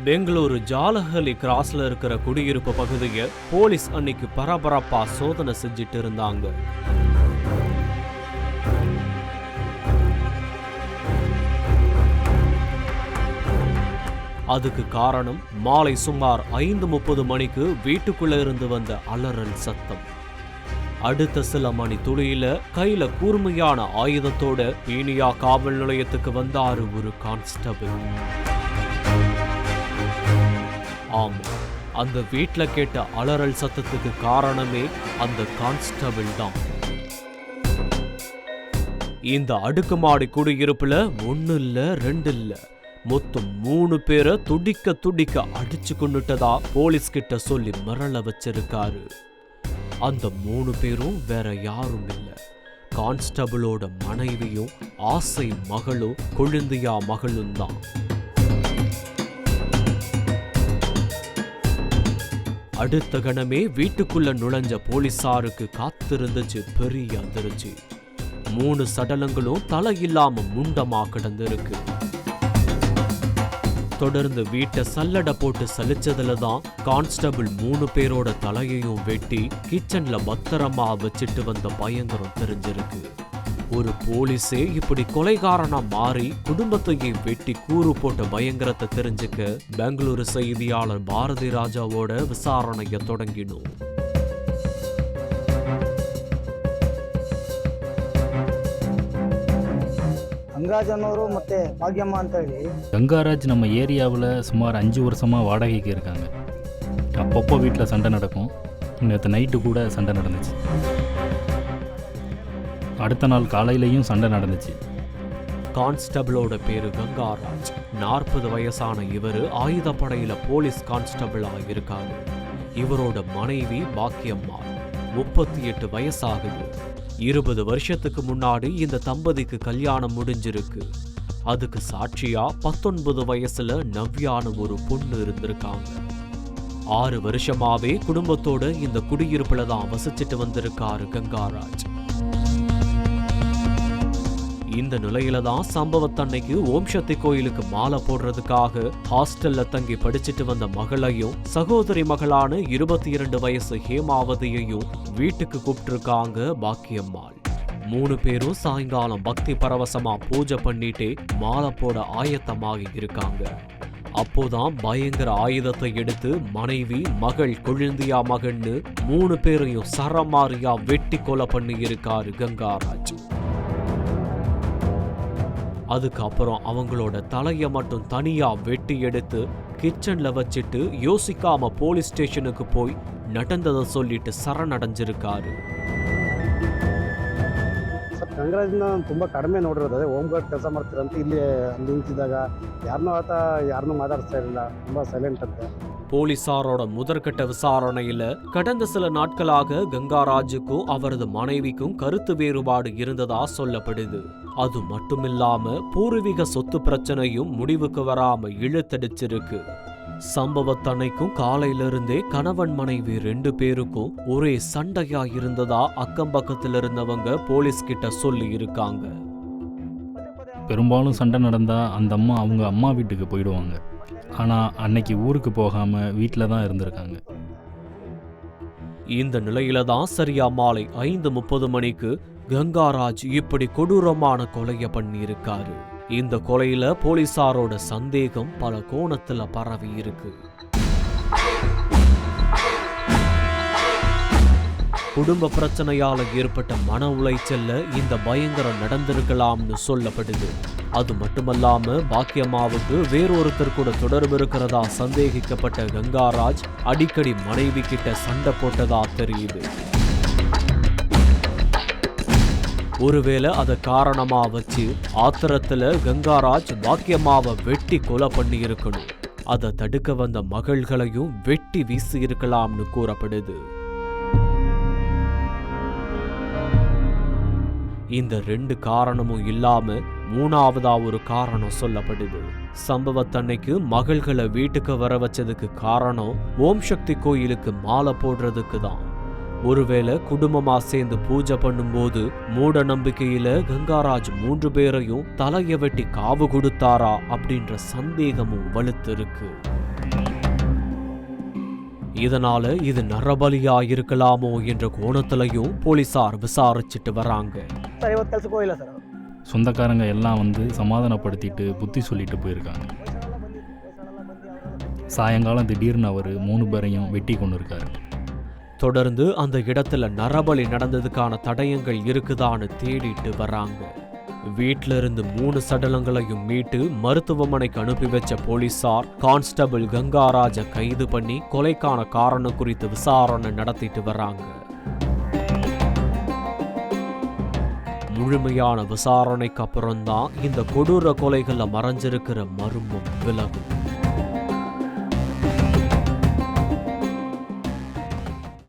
பெங்களூரு ஜாலஹலி கிராஸ்ல இருக்கிற குடியிருப்பு பகுதியை போலீஸ் அன்னைக்கு பரபரப்பா சோதனை செஞ்சிட்டு இருந்தாங்க. அதுக்கு காரணம் மாலை சுமார் 5:30 மணிக்கு வீட்டுக்குள்ள இருந்து வந்த அலறல் சத்தம். அடுத்த சில மணி துளியில கையில கூர்மையான ஆயுதத்தோட பீனியா காவல் நிலையத்துக்கு வந்தாரு ஒரு கான்ஸ்டபிள். ஆமா, அந்த வீட்ல கேட்ட அலறல் சத்தத்துக்கு காரணமே அந்த கான்ஸ்டபிள் தான். இந்த அடுக்குமாடி குடியிருப்புல 1 இல்ல 2 இல்ல, மொத்தம் 3 பேரை துடிக்க துடிக்க அடிச்சு கொண்டுட்டதா போலீஸ் கிட்ட சொல்லி மிரள வச்சிருக்காரு. அந்த 3 பேரும் வேற யாரும் இல்ல, கான்ஸ்டபிளோட மனைவியும் ஆசை மகளும் கொழுந்தியா மகளும் தான். அடுத்த கணமே வீட்டுக்குள்ள நுழைஞ்ச போலீசாருக்கு காத்திருந்துச்சு பெரிய அதிர்ச்சி. 3 சடலங்களும் தலை இல்லாம முண்டமா கிடந்திருக்கு. தொடர்ந்து வீட்டை சல்லடை போட்டு சலிச்சதுல தான் கான்ஸ்டபிள் 3 பேரோட தலையையும் வெட்டி கிச்சன்ல பத்திரமா வச்சுட்டு வந்த பயங்கரம் தெரிஞ்சிருக்கு. ஒரு போலீஸே இப்படி கொலைகாரனா மாறி குடும்பத்தையே வெட்டி கூறு போட்ட பயங்கரத்தை தெரிஞ்சுக்க பெங்களூரு செய்தியாளர் பாரதி ராஜாவோட விசாரணைய தொடங்கினோம். ಗಂಗಾಜನವರು ಮತ್ತೆ ಭಾಗ್ಯಮ್ಮ ಅಂತ ಹೇಳಿ. கங்காராஜ் நம்ம ஏரியாவில் சுமார் 5 வருஷமாக வாடகைக்கு இருக்காங்க. அப்பப்போ வீட்டில் சண்டை நடக்கும். நேற்று நைட்டு கூட சண்டை நடந்துச்சு. அடுத்த நாள் காலையிலையும் சண்டை நடந்துச்சு. கான்ஸ்டபிளோட பேரு கங்காராஜ். 40 வயசான இவரு ஆயுதப்படையில போலீஸ் கான்ஸ்டபிளா இருக்காரு. இவரோட மனைவி பாக்கியம்மா 38 வயசாகுது. 20 வருஷத்துக்கு முன்னாடி இந்த தம்பதிக்கு கல்யாணம் முடிஞ்சிருக்கு. அதுக்கு சாட்சியா 19 வயசுல நவ்யான ஒரு பொண்ணு இருந்திருக்காங்க. 6 வருஷமாவே குடும்பத்தோட இந்த குடியிருப்புல தான் வசிச்சுட்டு வந்திருக்காரு கங்காராஜ். இந்த நிலையில தான் சம்பவத்தன்னைக்கு ஓம் சக்தி கோயிலுக்கு மாலை போடுறதுக்காக ஹாஸ்டல்ல தங்கி படிச்சுட்டு வந்த மகளையும் சகோதரி மகளான 22 வயசு ஹேமாவதியையும் வீட்டுக்கு கூப்பிட்டிருக்காங்க பாக்கியம்மாள். 3 பேரும் சாயங்காலம் பக்தி பரவசமா பூஜை பண்ணிட்டே மாலை போட ஆயத்தமாகி இருக்காங்க. அப்போதான் பயங்கர ஆயுதத்தை எடுத்து மனைவி மகள் கொழுந்தியா மகன்னு 3 பேரையும் சரமாரியா வெட்டி கொலை பண்ணி இருக்காரு கங்காராஜ். அதுக்கப்புறம் அவங்களோட தலையை மட்டும் தனியா வெட்டி எடுத்து கிச்சன்ல வச்சுட்டு யோசிக்காம போலீஸ் ஸ்டேஷனுக்கு போய் நடந்ததை சொல்லிட்டு சரணடைஞ்சிருக்காரு. ಗಂಗರಾಜ್ನ ತುಂಬಾ ಕಡಿಮೆ ನೋಡಿರೋದು. ಅದೇ ಹೋಮ್ ಗಾರ್ಡ್ ಕೆಲಸ ಮಾಡ್ತಿರಂತ ಇಲ್ಲಿ ಅಲ್ಲಿ ನಿಂತಿದ್ದಾಗ ಯಾರನ್ನೂ ಮಾತಾಡ್ತಾ ಇರಲಿಲ್ಲ. ತುಂಬಾ ಸೈಲೆಂಟ್ ಅಂತೆ. போலீசாரோட முதற்கட்ட விசாரணையில கடந்த சில நாட்களாக கங்காராஜுக்கும் அவரது மனைவிக்கும் கருத்து வேறுபாடு இருந்ததா சொல்லப்படுது. அது மட்டுமில்லாம பூர்வீக சொத்து பிரச்சனையும் முடிவுக்கு வராம இழுத்தடிச்சிருக்கு. சம்பவத்தன்னைக்கும் காலையிலிருந்தே கணவன் மனைவி 2 பேருக்கும் ஒரே சண்டையா இருந்ததா அக்கம் பக்கத்துல இருந்தவங்க போலீஸ் கிட்ட சொல்லி இருக்காங்க. பெரும்பாலும் சண்டை நடந்தால் அந்த அம்மா அவங்க அம்மா வீட்டுக்கு போயிடுவாங்க. ஆனால் அன்னைக்கு ஊருக்கு போகாமல் வீட்டில் தான் இருந்திருக்காங்க. இந்த நிலையில தான் சரியா மாலை 5:30 மணிக்கு கங்காராஜ் இப்படி கொடூரமான கொலையை பண்ணியிருக்காரு. இந்த கொலையில போலீசாரோட சந்தேகம் பல கோணத்துல பரவி இருக்கு. குடும்ப பிரச்சனையால ஏற்பட்ட மன உளைச்சல்ல இந்த பயங்கரம் நடந்திருக்கலாம்னு சொல்லப்படுது. அது மட்டுமல்லாம பாக்கியம்மாவுக்கு வேறொருத்தர் கூட தொடர்பு இருக்கிறதா சந்தேகிக்கப்பட்ட கங்காராஜ் அடிக்கடி மனைவி கிட்ட சண்டை போட்டதா தெரியுது. ஒருவேளை அதை காரணமா வச்சு ஆத்திரத்துல கங்காராஜ் பாக்கியம்மாவை வெட்டி கொலை பண்ணி இருக்கணும். அதை தடுக்க வந்த மகள்களையும் வெட்டி வீசி இருக்கலாம்னு கூறப்படுது. இந்த 2 காரணமும் இல்லாம 3ஆவதா ஒரு காரணம் சொல்லப்படுது. சம்பவத்தன்னைக்கு மகள்களை வீட்டுக்கு வர வச்சதுக்கு காரணம் ஓம் சக்தி கோயிலுக்கு மாலை போடுறதுக்கு தான். ஒருவேளை குடும்பமா சேர்ந்து பூஜை பண்ணும்போது மூட நம்பிக்கையில கங்காராஜ் 3 பேரையும் தலைய வெட்டி காவு கொடுத்தாரா அப்படின்ற சந்தேகமும் வலுத்திருக்கு. இதனால இது நரபலியா இருக்கலாமோ என்ற கோணத்திலையும் போலீசார் விசாரிச்சுட்டு வராங்க. ಸರ್ ಇವತ್ತು ಕೆಲಸಕ್ಕೆ ಹೋಗಿಲ್ಲ ಸರ್ ಅವರು. சொந்தக்காரங்க எல்லாம் வந்து சமாதானப்படுத்திட்டு புத்தி சொல்லிட்டு போயிருக்காங்க. சாயங்காலம் திடீர்னு அவர் 3 பேரையும் வெட்டி கொண்டு இருக்காரு. தொடர்ந்து அந்த இடத்துல நரபலி நடந்ததுக்கான தடயங்கள் இருக்குதான்னு தேடிட்டு வராங்க. வீட்டில இருந்து 3 சடலங்களையும் மீட்டு மருத்துவமனைக்கு அனுப்பி வச்ச போலீசார் கான்ஸ்டபிள் கங்காராஜை கைது பண்ணி கொலைக்கான காரணம் குறித்து விசாரணை நடத்திட்டு வராங்க. முழுமையான விசாரணைக்கு அப்புறம்தான் இந்த கொடூர கொலைகளை மறைஞ்சிருக்கிற மர்மம் விலகும்.